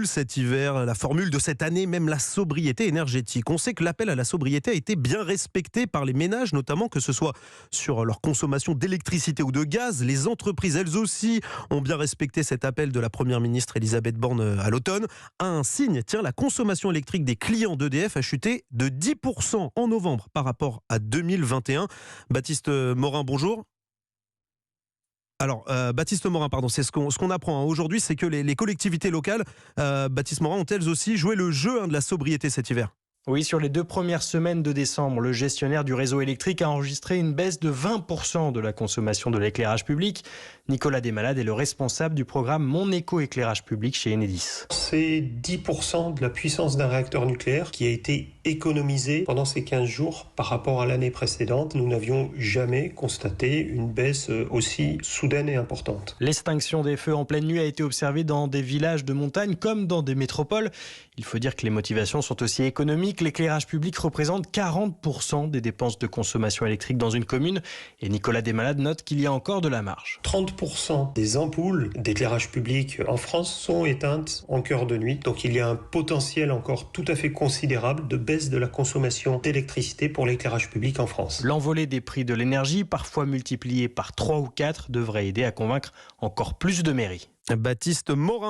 cet hiver, la formule de cette année, même la sobriété énergétique. On sait que l'appel à la sobriété a été bien respecté par les ménages, notamment que ce soit sur leur consommation d'électricité ou de gaz. Les entreprises, elles aussi, ont bien respecté cet appel de la Première ministre Elisabeth Borne à l'automne. Un signe, tiens, la consommation électrique des clients d'EDF a chuté de 10% en novembre par rapport à 2021. Baptiste Morin, bonjour. Alors, Baptiste Morin, pardon, c'est ce qu'on apprend aujourd'hui, c'est que les collectivités locales, Baptiste Morin, ont elles aussi joué le jeu de la sobriété cet hiver. Oui, sur les 2 premières semaines de décembre, le gestionnaire du réseau électrique a enregistré une baisse de 20% de la consommation de l'éclairage public. Nicolas Desmalades est le responsable du programme Mon Éco-éclairage public chez Enedis. C'est 10% de la puissance d'un réacteur nucléaire qui a été économisée pendant ces 15 jours par rapport à l'année précédente. Nous n'avions jamais constaté une baisse aussi soudaine et importante. L'extinction des feux en pleine nuit a été observée dans des villages de montagne comme dans des métropoles. Il faut dire que les motivations sont aussi économiques. L'éclairage public représente 40% des dépenses de consommation électrique dans une commune. Et Nicolas Desmalades note qu'il y a encore de la marge. 30% des ampoules d'éclairage public en France sont éteintes en cœur de nuit. Donc il y a un potentiel encore tout à fait considérable de baisse de la consommation d'électricité pour l'éclairage public en France. L'envolée des prix de l'énergie, parfois multipliée par 3 ou 4, devrait aider à convaincre encore plus de mairies. Baptiste Morin.